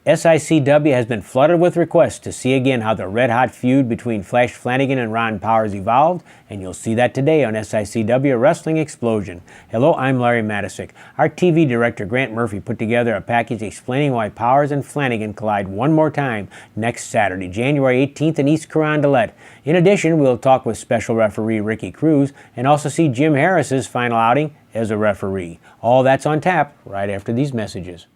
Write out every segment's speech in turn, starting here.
SICW has been flooded with requests to see again how the red-hot feud between Flash Flanagan and Ron Powers evolved, and you'll see that today on SICW Wrestling Explosion. Hello, I'm Larry Matisick. Our TV director Grant Murphy put together a package explaining why Powers and Flanagan collide one more time next Saturday, January 18th in East Carondelet. In addition, we'll talk with special referee Ricky Cruz and also see Jim Harris's final outing as a referee. All that's on tap right after these messages.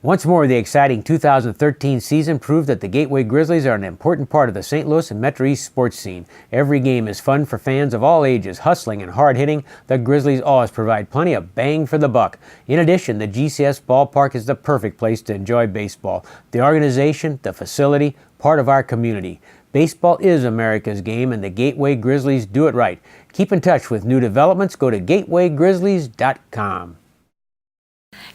Once more, the exciting 2013 season proved that the Gateway Grizzlies are an important part of the St. Louis and Metro East sports scene. Every game is fun for fans of all ages, hustling and hard-hitting. The Grizzlies always provide plenty of bang for the buck. In addition, the GCS ballpark is the perfect place to enjoy baseball. The organization, the facility, part of our community. Baseball is America's game, and the Gateway Grizzlies do it right. Keep in touch with new developments. Go to gatewaygrizzlies.com.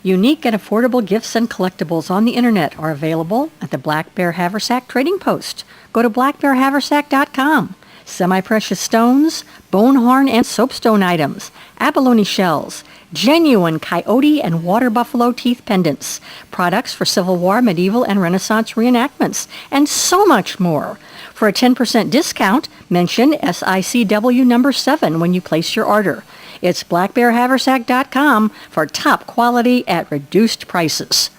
Unique and affordable gifts and collectibles on the internet are available at the Black Bear Haversack Trading Post. Go to blackbearhaversack.com. Semi-precious stones, bone horn and soapstone items, abalone shells, genuine coyote and water buffalo teeth pendants, products for Civil War, medieval, and Renaissance reenactments, and so much more. For a 10% discount, mention SICW number 7 when you place your order. It's blackbearhaversack.com for top quality at reduced prices.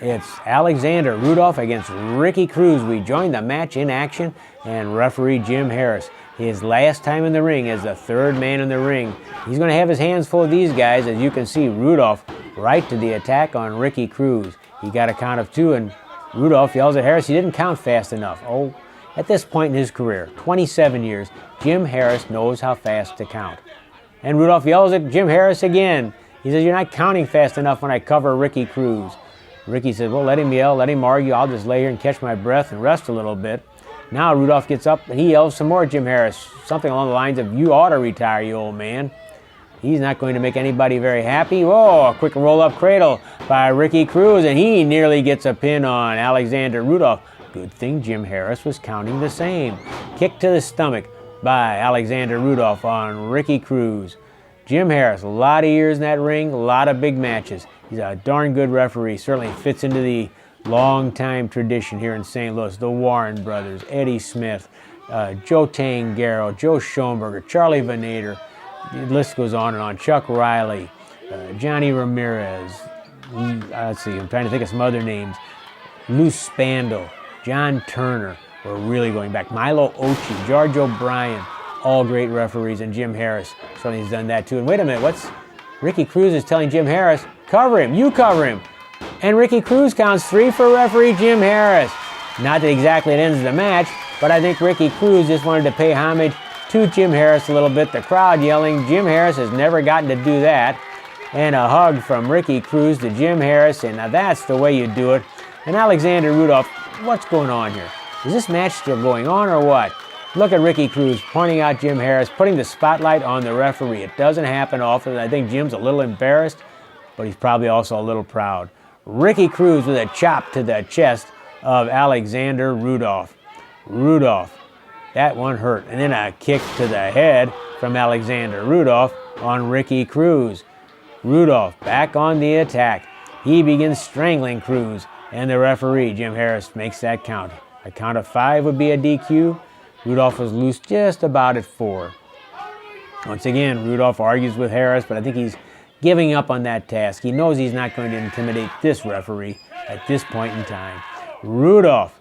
It's Alexander Rudolph against Ricky Cruz. We joined the match in action, and referee Jim Harris. His last time in the ring as the third man in the ring. He's going to have his hands full of these guys. As you can see, Rudolph right to the attack on Ricky Cruz. He got a count of 2, and Rudolph yells at Harris he didn't count fast enough. Oh, at this point in his career, 27 years, Jim Harris knows how fast to count. And Rudolph yells at Jim Harris again. He says, "You're not counting fast enough when I cover Ricky Cruz." Ricky says, "Well, let him yell, let him argue. I'll just lay here and catch my breath and rest a little bit." Now Rudolph gets up and he yells some more at Jim Harris, something along the lines of, "You ought to retire, you old man." He's not going to make anybody very happy. Whoa, a quick roll-up cradle by Ricky Cruz, and he nearly gets a pin on Alexander Rudolph. Good thing Jim Harris was counting the same. Kick to the stomach by Alexander Rudolph on Ricky Cruz. Jim Harris, a lot of years in that ring, a lot of big matches. He's a darn good referee. Certainly fits into the long-time tradition here in St. Louis. The Warren brothers, Eddie Smith, Joe Tangaro, Joe Schoenberger, Charlie Venator. The list goes on and on. Chuck Riley, Johnny Ramirez. Let's see, I'm trying to think of some other names. Lou Spandau, John Turner. We're really going back. Milo Ochi, George O'Brien, all great referees, and Jim Harris certainly has done that too. And wait a minute, Ricky Cruz is telling Jim Harris, cover him, you cover him. And Ricky Cruz counts 3 for referee Jim Harris. Not that exactly it ends the match, but I think Ricky Cruz just wanted to pay homage to Jim Harris a little bit. The crowd yelling, Jim Harris has never gotten to do that. And a hug from Ricky Cruz to Jim Harris, and now that's the way you do it. And Alexander Rudolph, what's going on here? Is this match still going on or what? Look at Ricky Cruz pointing out Jim Harris, putting the spotlight on the referee. It doesn't happen often. I think Jim's a little embarrassed, but he's probably also a little proud. Ricky Cruz with a chop to the chest of Alexander Rudolph. Rudolph, that one hurt. And then a kick to the head from Alexander Rudolph on Ricky Cruz. Rudolph back on the attack. He begins strangling Cruz, and the referee, Jim Harris, makes that count. A count of 5 would be a DQ. Rudolph was loose just about at 4. Once again, Rudolph argues with Harris, but I think he's giving up on that task. He knows he's not going to intimidate this referee at this point in time. Rudolph,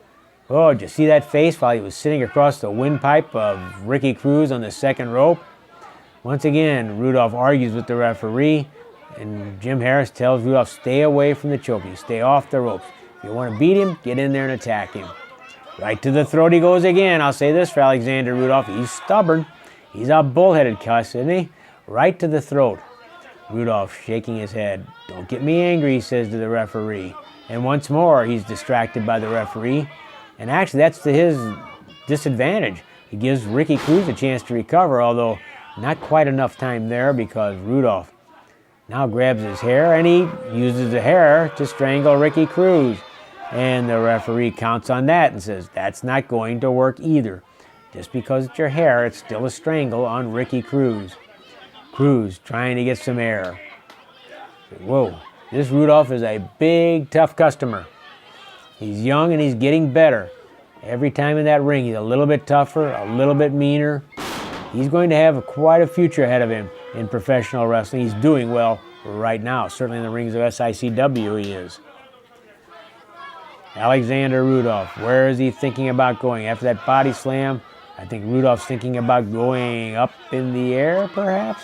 oh, did you see that face while he was sitting across the windpipe of Ricky Cruz on the second rope? Once again, Rudolph argues with the referee, and Jim Harris tells Rudolph, stay away from the choking, stay off the ropes. If you want to beat him, get in there and attack him. Right to the throat he goes again. I'll say this for Alexander Rudolph. He's stubborn. He's a bullheaded cuss, isn't he? Right to the throat. Rudolph shaking his head. Don't get me angry, he says to the referee. And once more, he's distracted by the referee. And actually, that's to his disadvantage. He gives Ricky Cruz a chance to recover, although not quite enough time there because Rudolph now grabs his hair and he uses the hair to strangle Ricky Cruz. And the referee counts on that and says, that's not going to work either. Just because it's your hair, it's still a strangle on Ricky Cruz. Cruz trying to get some air. Whoa, This Rudolph is a big, tough customer. He's young and he's getting better. Every time in that ring, he's a little bit tougher, a little bit meaner. He's going to have quite a future ahead of him in professional wrestling. He's doing well right now. Certainly in the rings of SICW he is. Alexander Rudolph, where is he thinking about going? After that body slam, I think Rudolph's thinking about going up in the air, perhaps?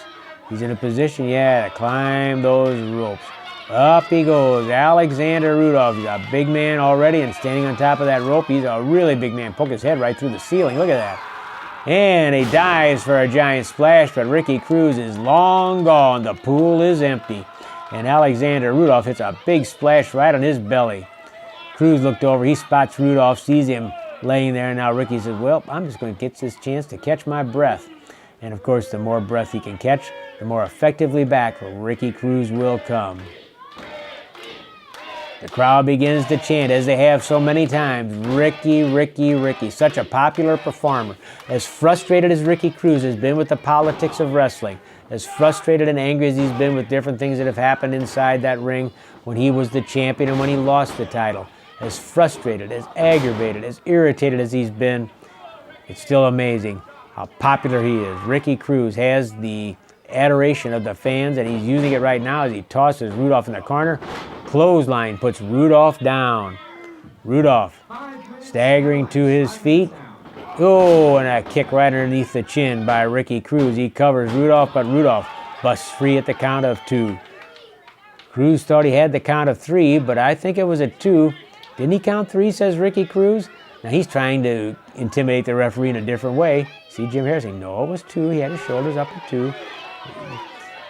He's in a position, yeah, to climb those ropes. Up he goes, Alexander Rudolph. He's a big man already and standing on top of that rope. He's a really big man. Poke his head right through the ceiling. Look at that. And he dives for a giant splash, but Ricky Cruz is long gone. The pool is empty. And Alexander Rudolph hits a big splash right on his belly. Cruz looked over. He spots Rudolph, sees him laying there. And now Ricky says, well, I'm just going to get this chance to catch my breath. And, of course, the more breath he can catch, the more effectively back Ricky Cruz will come. The crowd begins to chant, as they have so many times, Ricky, Ricky, Ricky. Such a popular performer. As frustrated as Ricky Cruz has been with the politics of wrestling, as frustrated and angry as he's been with different things that have happened inside that ring when he was the champion and when he lost the title, as frustrated, as aggravated, as irritated as he's been, it's still amazing how popular he is. Ricky Cruz has the adoration of the fans, and he's using it right now as he tosses Rudolph in the corner. Clothesline puts Rudolph down. Rudolph staggering to his feet. Oh, and a kick right underneath the chin by Ricky Cruz. He covers Rudolph, but Rudolph busts free at the count of 2. Cruz thought he had the count of 3, but I think it was a 2. Didn't he count 3, says Ricky Cruz? Now he's trying to intimidate the referee in a different way. See Jim Harris saying, no, it was 2. He had his shoulders up at 2.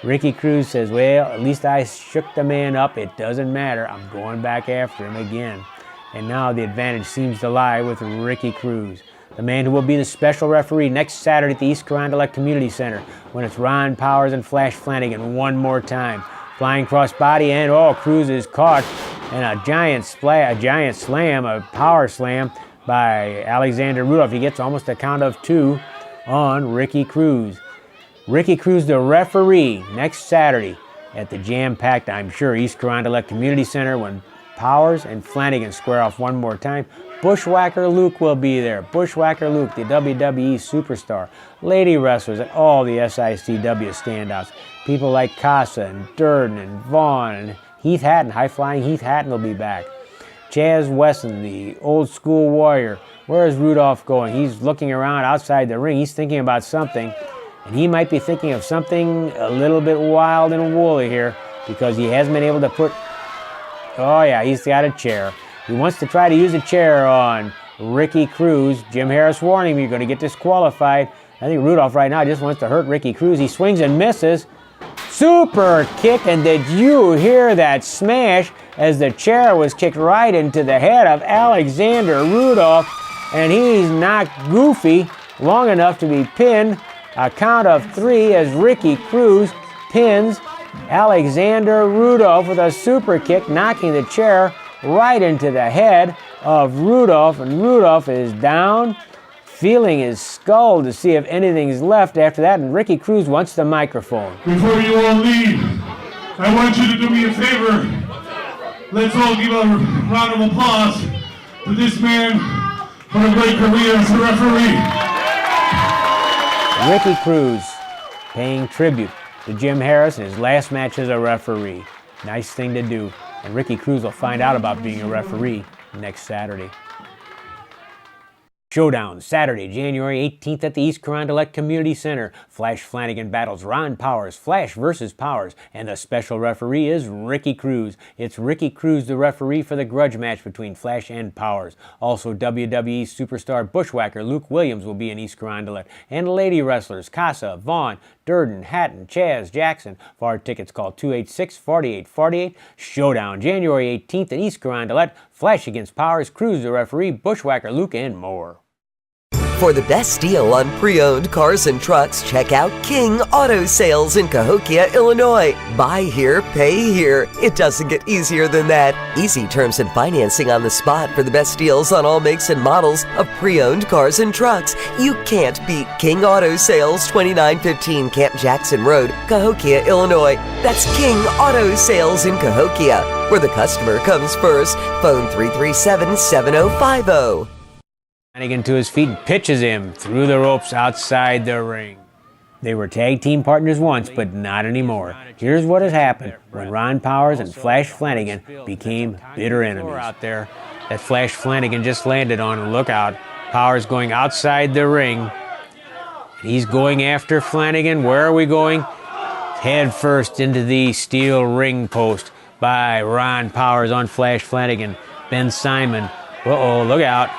Ricky Cruz says, well, at least I shook the man up. It doesn't matter. I'm going back after him again. And now the advantage seems to lie with Ricky Cruz, the man who will be the special referee next Saturday at the East Carondelet Community Center when it's Ron Powers and Flash Flanagan one more time. Flying crossbody, and Cruz is caught, and a giant slam, a power slam by Alexander Rudolph. He gets almost a count of 2 on Ricky Cruz. Ricky Cruz, the referee, next Saturday at the jam-packed, I'm sure, East Carondelet Community Center when Powers and Flanagan square off one more time. Bushwhacker Luke will be there. Bushwhacker Luke, the WWE superstar. Lady wrestlers and all the SICW standouts. People like Casa and Durden and Vaughn and Heath Hatton. High-flying Heath Hatton will be back. Chaz Wesson, the old-school warrior. Where is Rudolph going? He's looking around outside the ring. He's thinking about something. And he might be thinking of something a little bit wild and woolly here because he hasn't been able to put... Oh, yeah, he's got a chair. He wants to try to use a chair on Ricky Cruz. Jim Harris warning him, you're going to get disqualified. I think Rudolph right now just wants to hurt Ricky Cruz. He swings and misses. Super kick, and did you hear that smash as the chair was kicked right into the head of Alexander Rudolph, and he's not goofy long enough to be pinned. A count of 3 as Ricky Cruz pins Alexander Rudolph with a super kick, knocking the chair right into the head of Rudolph, and Rudolph is down, feeling his skull to see if anything's left after that, and Ricky Cruz wants the microphone. Before you all leave, I want you to do me a favor. Let's all give a round of applause to this man for a great career as a referee. Ricky Cruz paying tribute to Jim Harris in his last match as a referee. Nice thing to do. And Ricky Cruz will find out about being a referee next Saturday. Showdown, Saturday, January 18th at the East Carondelet Community Center. Flash Flanagan battles Ron Powers, Flash versus Powers, and the special referee is Ricky Cruz. It's Ricky Cruz, the referee for the grudge match between Flash and Powers. Also, WWE superstar Bushwhacker Luke Williams will be in East Carondelet, and lady wrestlers Casa, Vaughn, Durden, Hatton, Chaz, Jackson. For our tickets, call 286-4848. Showdown, January 18th at East Carondelet. Flash against Powers, Cruz the referee, Bushwhacker Luke, and more. For the best deal on pre-owned cars and trucks, check out King Auto Sales in Cahokia, Illinois. Buy here, pay here. It doesn't get easier than that. Easy terms and financing on the spot for the best deals on all makes and models of pre-owned cars and trucks. You can't beat King Auto Sales, 2915 Camp Jackson Road, Cahokia, Illinois. That's King Auto Sales in Cahokia, where the customer comes first. Phone 337-7050. Flanagan to his feet and pitches him through the ropes outside the ring. They were tag team partners once, but not anymore. Here's what has happened when Ron Powers and Flash Flanagan became bitter enemies. Out there that Flash Flanagan just landed on. Look out. Powers going outside the ring. He's going after Flanagan. Where are we going? Head first into the steel ring post by Ron Powers on Flash Flanagan. Ben Simon. Uh-oh, look out.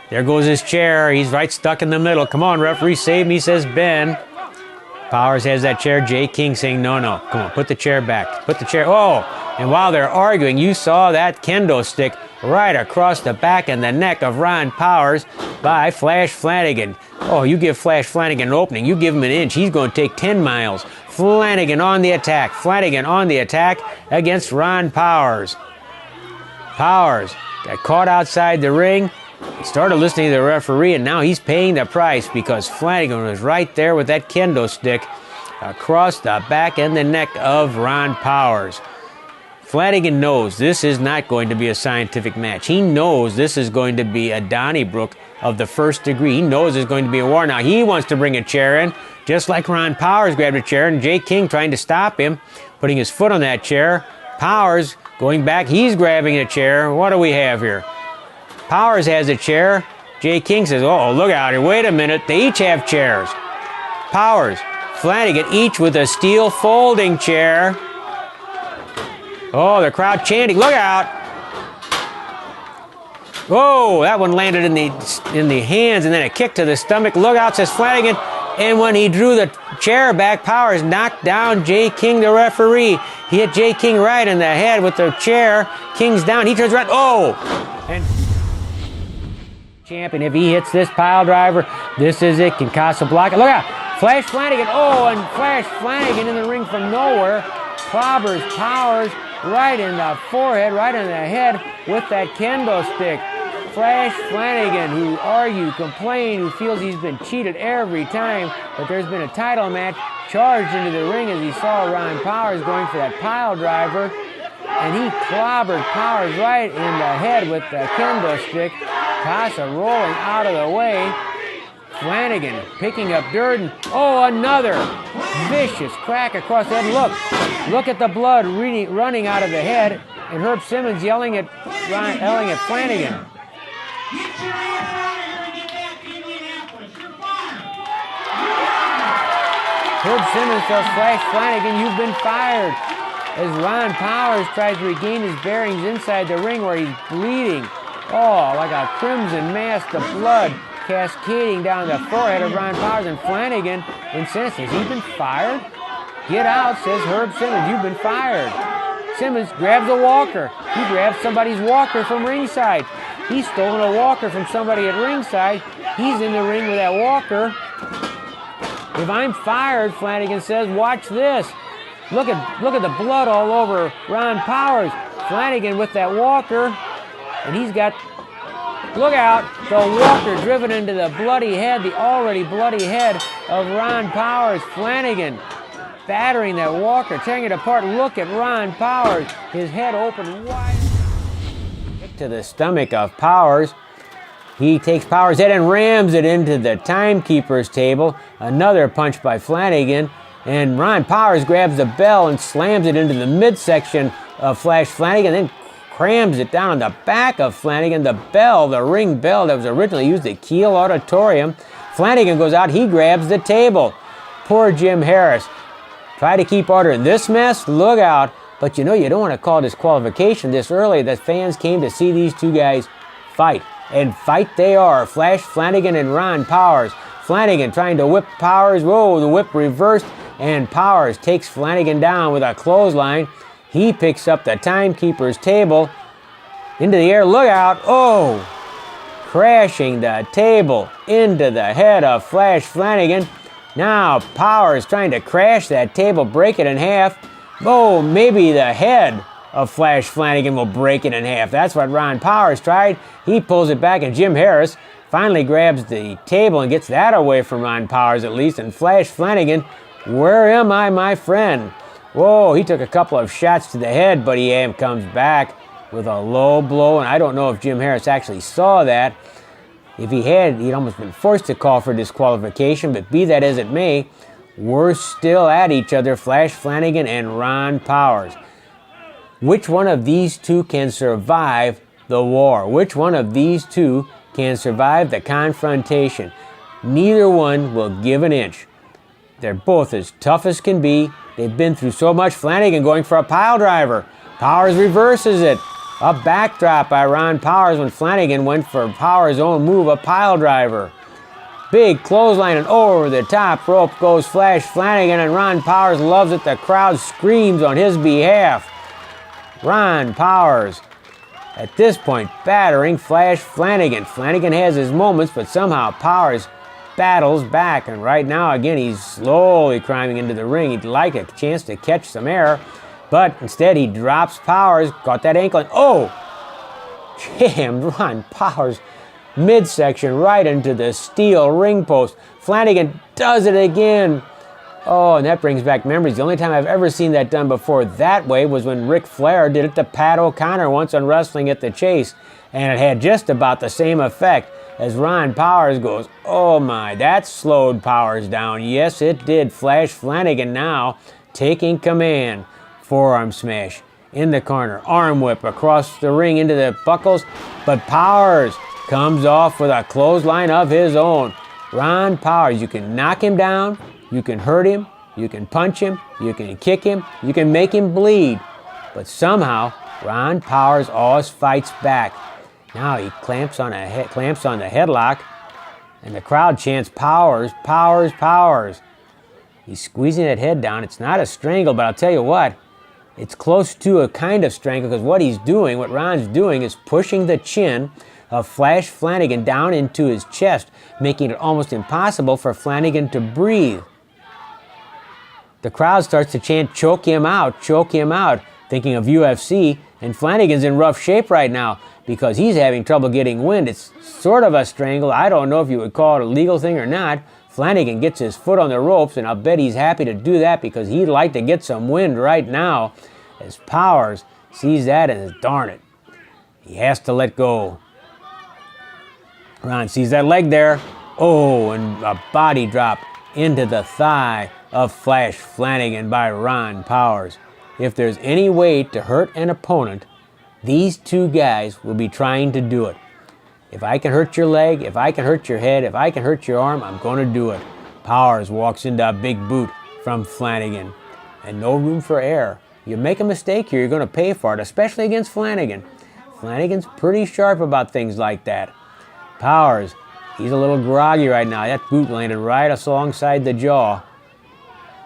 There goes his chair. He's right stuck in the middle. Come on, referee, save me, says Ben. Powers has that chair. Jay King saying, no. Come on, put the chair back. Put the chair. Oh, and while they're arguing, you saw that kendo stick right across the back and the neck of Ron Powers by Flash Flanagan. Oh, you give Flash Flanagan an opening. You give him an inch. He's going to take 10 miles. Flanagan on the attack. Flanagan on the attack against Ron Powers. Powers got caught outside the ring. He started listening to the referee, and now he's paying the price because Flanagan was right there with that kendo stick across the back and the neck of Ron Powers. Flanagan knows this is not going to be a scientific match. He knows this is going to be a Donnybrook of the first degree. He knows there's going to be a war. Now he wants to bring a chair in, just like Ron Powers grabbed a chair, and Jay King trying to stop him, putting his foot on that chair. Powers going back, he's grabbing a chair. What do we have here? Powers has a chair. Jay King says, oh, look out here. Wait a minute. They each have chairs. Powers, Flanagan, each with a steel folding chair. Oh, the crowd chanting, look out. Oh, that one landed in the hands and then a kick to the stomach. Look out, says Flanagan. And when he drew the chair back, Powers knocked down Jay King, the referee. He hit Jay King right in the head with the chair. King's down. He turns around. Oh! And champion, if he hits this pile driver, this is it. Can Casablanca. Look out! Flash Flanagan. Oh, and Flash Flanagan in the ring from nowhere. Clobbers Powers right in the forehead, right in the head with that kendo stick. Flash Flanagan, who argued, complained, who feels he's been cheated every time that there's been a title match, charged into the ring as he saw Ron Powers going for that pile driver. And he clobbered Powers right in the head with the kendo stick. Casa rolling out of the way. Flanagan picking up dirt, and oh, another vicious crack across the head. Look at the blood running out of the head, and Herb Simmons yelling at Flanagan. Get your ass out of here and get back to Indianapolis. You're fired. Herb Simmons tells Flash Flanagan, you've been fired. As Ron Powers tries to regain his bearings inside the ring where he's bleeding. Oh, like a crimson mass of blood cascading down the forehead of Ron Powers, and Flanagan insists, has he been fired? Get out, says Herb Simmons, you've been fired. Simmons grabs a walker. He grabs somebody's walker from ringside. He's stolen a walker from somebody at ringside. He's in the ring with that walker. If I'm fired, Flanagan says, watch this. Look at the blood all over Ron Powers. Flanagan with that walker, and he's got, look out, the walker driven into the bloody head, the already bloody head of Ron Powers. Flanagan battering that walker, tearing it apart. Look at Ron Powers, his head open wide. Kick to the stomach of Powers. He takes Powers' head and rams it into the timekeeper's table. Another punch by Flanagan. And Ron Powers grabs the bell and slams it into the midsection of Flash Flanagan, then crams it down on the back of Flanagan. The bell, the ring bell that was originally used at Kiel Auditorium. Flanagan goes out, he grabs the table. Poor Jim Harris. Try to keep order in this mess, look out. But you know, you don't want to call disqualification this early. The fans came to see these two guys fight. And fight they are. Flash Flanagan and Ron Powers. Flanagan trying to whip Powers. Whoa, the whip reversed. And Powers takes Flanagan down with a clothesline. He picks up the timekeeper's table into the air. Look out. Oh, crashing the table into the head of Flash Flanagan. Now Powers trying to crash that table, break it in half. Oh, maybe the head of Flash Flanagan will break it in half. That's what Ron Powers tried. He pulls it back, and Jim Harris finally grabs the table and gets that away from Ron Powers at least. And Flash Flanagan, where am I, my friend? Whoa, he took a couple of shots to the head, but he comes back with a low blow. And I don't know if Jim Harris actually saw that. If he had, he'd almost been forced to call for disqualification. But be that as it may, we're still at each other, Flash Flanagan and Ron Powers. Which one of these two can survive the war? Which one of these two can survive the confrontation? Neither one will give an inch. They're both as tough as can be. They've been through so much. Flanagan going for a pile driver. Powers reverses it. A backdrop by Ron Powers when Flanagan went for Powers' own move, a pile driver. Big clothesline and over the top rope goes Flash Flanagan, and Ron Powers loves it. The crowd screams on his behalf. Ron Powers, at this point, battering Flash Flanagan. Flanagan has his moments, but somehow Powers battles back. And right now, again, he's slowly climbing into the ring. He'd like a chance to catch some air, but instead he drops Powers, got that ankle, and oh! Jammed Ron Powers midsection right into the steel ring post. Flanagan does it again. Oh, and that brings back memories. The only time I've ever seen that done before that way was when Ric Flair did it to Pat O'Connor once on Wrestling at the Chase, and it had just about the same effect as Ron Powers goes, oh my, that slowed Powers down. Yes, it did. Flash Flanagan now taking command. Forearm smash in the corner, arm whip across the ring into the buckles, but Powers comes off with a clothesline of his own. Ron Powers, you can knock him down, you can hurt him, you can punch him, you can kick him, you can make him bleed, but somehow Ron Powers always fights back. Now he clamps on the headlock, and the crowd chants Powers, Powers, Powers. He's squeezing that head down. It's not a strangle, but I'll tell you what, it's close to a kind of strangle, because what Ron's doing is pushing the chin of Flash Flanagan down into his chest, making it almost impossible for Flanagan to breathe. The crowd starts to chant, choke him out, thinking of UFC, and Flanagan's in rough shape right now because he's having trouble getting wind. It's sort of a strangle. I don't know if you would call it a legal thing or not. Flanagan gets his foot on the ropes, and I'll bet he's happy to do that because he'd like to get some wind right now, as Powers sees that and says, darn it, he has to let go. Ron sees that leg there. Oh, and a body drop into the thigh of Flash Flanagan by Ron Powers. If there's any way to hurt an opponent, these two guys will be trying to do it. If I can hurt your leg, if I can hurt your head, if I can hurt your arm, I'm going to do it. Powers walks into a big boot from Flanagan, and no room for error. You make a mistake here, you're going to pay for it, especially against Flanagan. Flanagan's pretty sharp about things like that. Powers, he's a little groggy right now. That boot landed right alongside the jaw.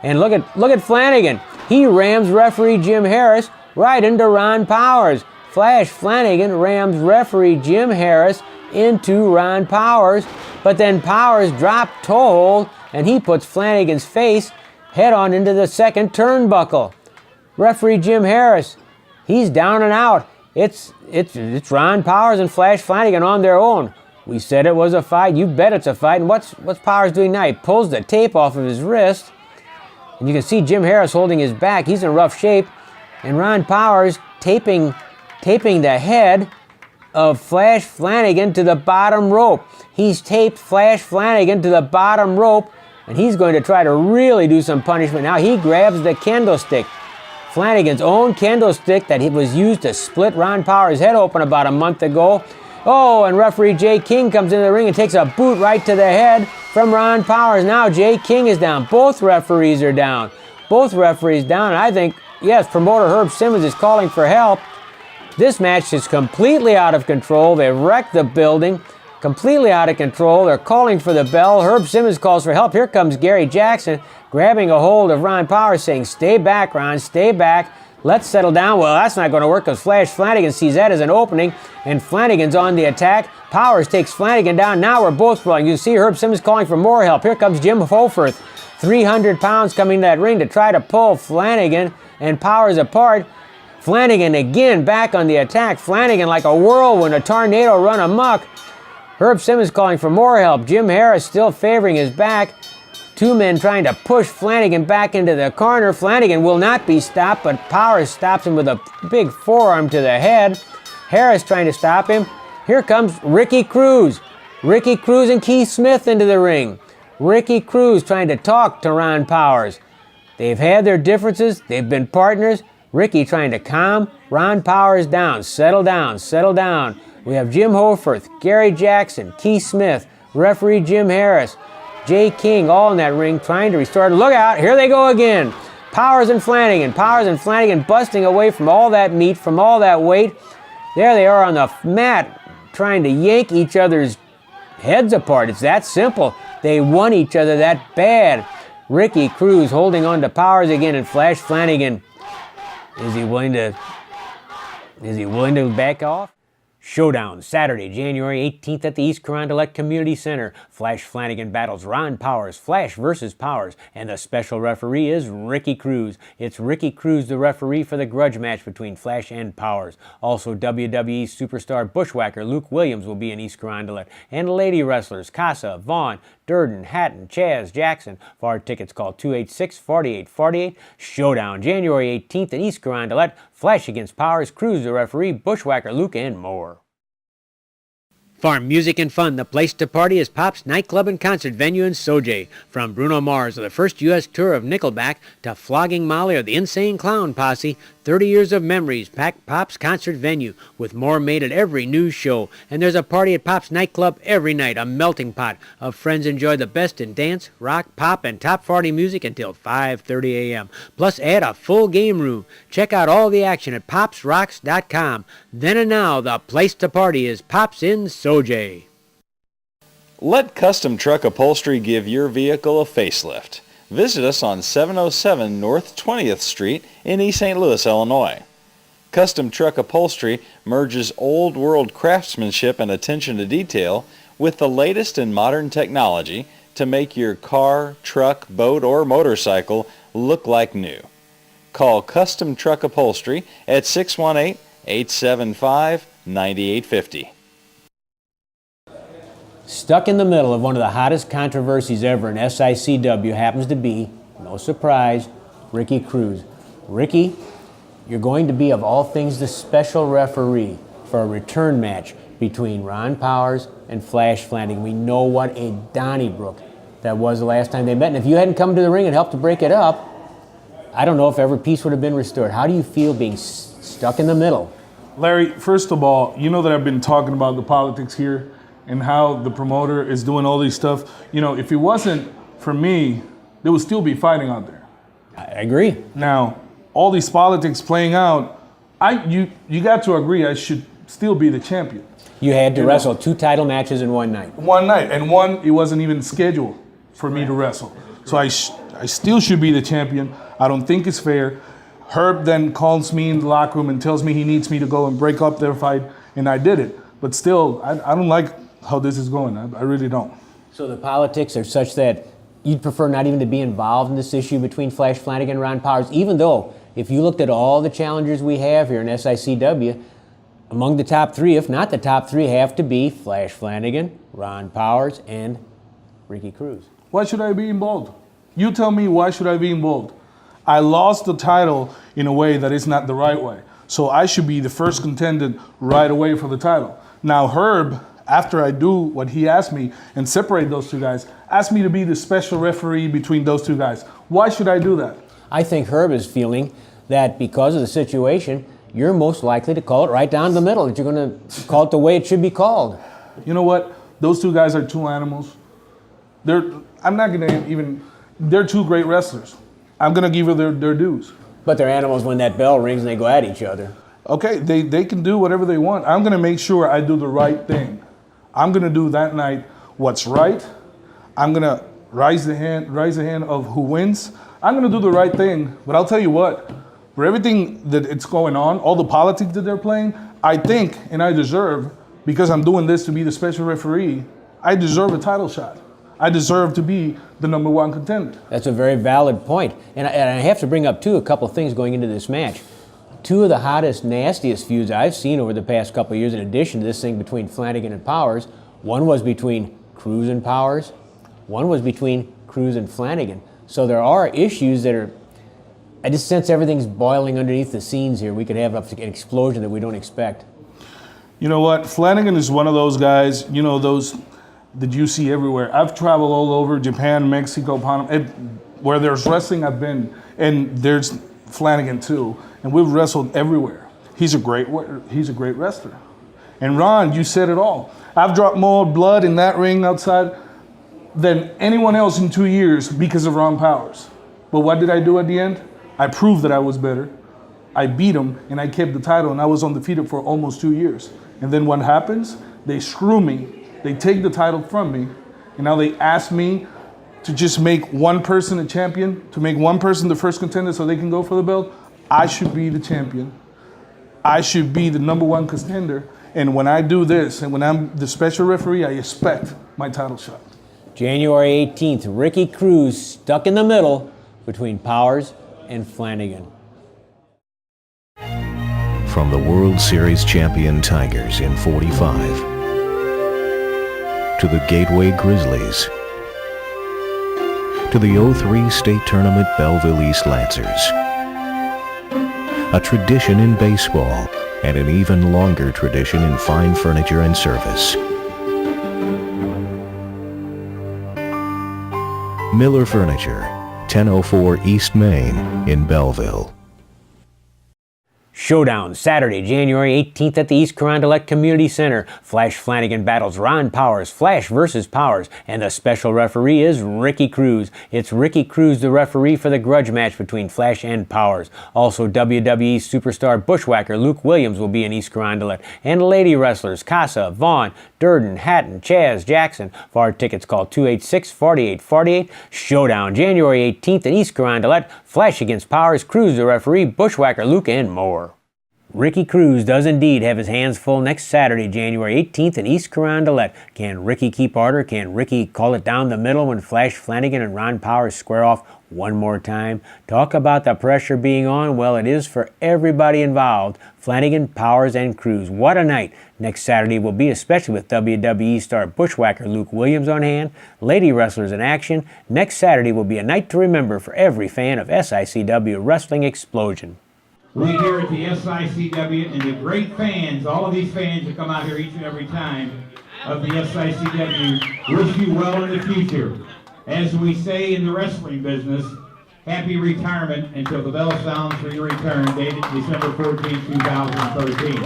And look at Flanagan. He rams referee Jim Harris right into Ron Powers. Flash Flanagan rams referee Jim Harris into Ron Powers, but then Powers dropped toe hold, and he puts Flanagan's face head on into the second turnbuckle. Referee Jim Harris, he's down and out. It's Ron Powers and Flash Flanagan on their own. We said it was a fight. You bet it's a fight. And what's Powers doing now? He pulls the tape off of his wrist, and you can see Jim Harris holding his back. He's in rough shape, and Ron Powers taping the head of Flash Flanagan to the bottom rope. He's taped Flash Flanagan to the bottom rope, and he's going to try to really do some punishment. Now he grabs the kendo stick, Flanagan's own kendo stick that was used to split Ron Powers' head open about a month ago. Oh, and referee Jay King comes into the ring and takes a boot right to the head from Ron Powers. Now Jay King is down. Both referees are down. Both referees down, and I think, yes, promoter Herb Simmons is calling for help. This match is completely out of control. They've wrecked the building. Completely out of control. They're calling for the bell. Herb Simmons calls for help. Here comes Gary Jackson grabbing a hold of Ron Powers saying, stay back, Ron, stay back. Let's settle down. Well, that's not going to work because Flash Flanagan sees that as an opening, and Flanagan's on the attack. Powers takes Flanagan down. Now we're both brawling. You see Herb Simmons calling for more help. Here comes Jim Hoforth, 300 pounds coming to that ring to try to pull Flanagan and Powers apart. Flanagan again back on the attack. Flanagan like a whirlwind, a tornado run amok. Herb Simmons calling for more help. Jim Harris still favoring his back. Two men trying to push Flanagan back into the corner. Flanagan will not be stopped, but Powers stops him with a big forearm to the head. Harris trying to stop him. Here comes Ricky Cruz. Ricky Cruz and Keith Smith into the ring. Ricky Cruz trying to talk to Ron Powers. They've had their differences. They've been partners. Ricky trying to calm Ron Powers down. Settle down, settle down. We have Jim Hoforth, Gary Jackson, Keith Smith, referee Jim Harris, Jay King, all in that ring trying to restore. Look out, here they go again. Powers and Flanagan busting away from all that meat, from all that weight. There they are on the mat trying to yank each other's heads apart. It's that simple. They want each other that bad. Ricky Cruz holding on to Powers again, and Flash Flanagan. Is he willing to back off? Showdown, Saturday, January 18th at the East Carondelet Community Center. Flash Flanagan battles Ron Powers, Flash versus Powers, and the special referee is Ricky Cruz. It's Ricky Cruz, the referee for the grudge match between Flash and Powers. Also, WWE superstar Bushwhacker Luke Williams will be in East Carondelet, and lady wrestlers Casa, Vaughn, Durden, Hatton, Chaz, Jackson. For our tickets, call 286-4848. Showdown, January 18th in East Carondelet. Flash against Powers, Cruz the referee, Bushwhacker Luke, and more. For music and fun, the place to party is Pop's Nightclub and Concert Venue in Sojay. From Bruno Mars of the first U.S. tour of Nickelback to Flogging Molly or the Insane Clown Posse, 30 years of memories pack Pop's Concert Venue with more made at every new show. And there's a party at Pop's Nightclub every night, a melting pot of friends enjoy the best in dance, rock, pop, and top 40 music until 5:30 a.m. Plus add a full game room. Check out all the action at popsrocks.com. Then and now, the place to party is Pop's in Sojay. Let Custom Truck Upholstery give your vehicle a facelift. Visit us on 707 North 20th Street in East St. Louis, Illinois. Custom Truck Upholstery merges old world craftsmanship and attention to detail with the latest in modern technology to make your car, truck, boat, or motorcycle look like new. Call Custom Truck Upholstery at 618-875-9850. Stuck in the middle of one of the hottest controversies ever in SICW happens to be, no surprise, Ricky Cruz. Ricky, you're going to be, of all things, the special referee for a return match between Ron Powers and Flash Flanagan. We know what a Donnybrook that was the last time they met. And if you hadn't come to the ring and helped to break it up, I don't know if ever peace would have been restored. How do you feel being stuck in the middle? Larry, first of all, you know that I've been talking about the politics here and how the promoter is doing all these stuff. You know, if it wasn't for me, there would still be fighting out there. I agree. Now, all these politics playing out, you got to agree I should still be the champion. You had to wrestle 2 title matches in one night. One night, and one, it wasn't even scheduled for me to wrestle. So I still should be the champion. I don't think it's fair. Herb then calls me in the locker room and tells me he needs me to go and break up their fight, and I did it. But still, I don't like how this is going. I really don't. So the politics are such that you'd prefer not even to be involved in this issue between Flash Flanagan and Ron Powers, even though if you looked at all the challengers we have here in SICW, among the top 3, if not the top 3, have to be Flash Flanagan, Ron Powers, and Ricky Cruz. Why should I be involved? You tell me, why should I be involved? I lost the title in a way that is not the right way. So I should be the first contender right away for the title. Now Herb, after I do what he asked me and separate those 2 guys, asked me to be the special referee between those 2 guys. Why should I do that? I think Herb is feeling that because of the situation, you're most likely to call it right down the middle, that you're going to call it the way it should be called. You know what? Those 2 guys are 2 animals. They're 2 great wrestlers. I'm going to give them their dues. But they're animals when that bell rings and they go at each other. Okay, they can do whatever they want. I'm going to make sure I do the right thing. I'm going to do that night what's right. I'm going to raise the hand of who wins. I'm going to do the right thing. But I'll tell you what, For everything that it's going on, all the politics that they're playing, I think, and I deserve, because I'm doing this to be the special referee, I deserve a title shot. I deserve to be the number one contender. That's a very valid point. And I have to bring up, too, a couple of things going into this match. Two of the hottest, nastiest feuds I've seen over the past couple of years, in addition to this thing between Flanagan and Powers, one was between Cruz and Powers, one was between Cruz and Flanagan. So there are issues that are, I just sense everything's boiling underneath the scenes here. We could have an explosion that we don't expect. You know what? Flanagan is one of those guys, you know, those that you see everywhere. I've traveled all over Japan, Mexico, Panama, where there's wrestling I've been, and there's Flanagan too, and we've wrestled everywhere. He's a great wrestler. And Ron, you said it all. I've dropped more blood in that ring outside than anyone else in 2 years because of Ron Powers. But what did I do at the end? I proved that I was better. I beat him, and I kept the title, and I was undefeated for almost 2 years. And then what happens? They screw me. They take the title from me, and now they ask me to just make one person a champion, to make one person the first contender so they can go for the belt. I should be the champion. I should be the number one contender. And when I do this, and when I'm the special referee, I expect my title shot. January 18th, Ricky Cruz stuck in the middle between Powers and Flanagan. From the World Series champion Tigers in '45 to the Gateway Grizzlies to the '03 state tournament Belleville East Lancers. A tradition in baseball and an even longer tradition in fine furniture and service. Miller Furniture, 1004 East Main in Belleville. Showdown, Saturday, January 18th at the East Carondelet Community Center. Flash Flanagan battles Ron Powers, Flash versus Powers, and the special referee is Ricky Cruz. It's Ricky Cruz, the referee for the grudge match between Flash and Powers. Also, WWE superstar bushwhacker Luke Williams will be in East Carondelet, and lady wrestlers Casa, Vaughn, Durden, Hatton, Chaz, Jackson. For our tickets, call 286-4848. Showdown, January 18th at East Carondelet. Flash against Powers, Cruz, the referee, bushwhacker Luke, and more. Ricky Cruz does indeed have his hands full next Saturday, January 18th in East Carondelet. Can Ricky keep order? Can Ricky call it down the middle when Flash Flanagan and Ron Powers square off one more time? Talk about the pressure being on. Well, it is for everybody involved. Flanagan, Powers, and Cruz. What a night next Saturday will be, especially with WWE star bushwhacker Luke Williams on hand. Lady wrestlers in action. Next Saturday will be a night to remember for every fan of SICW Wrestling Explosion. We here at the SICW and the great fans, all of these fans that come out here each and every time of the SICW, wish you well in the future. As we say in the wrestling business, happy retirement until the bell sounds for your return, dated December 14, 2013. And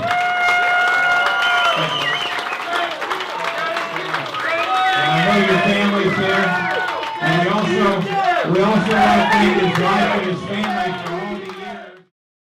I know your family's there, and we also want to thank his wife and his family for all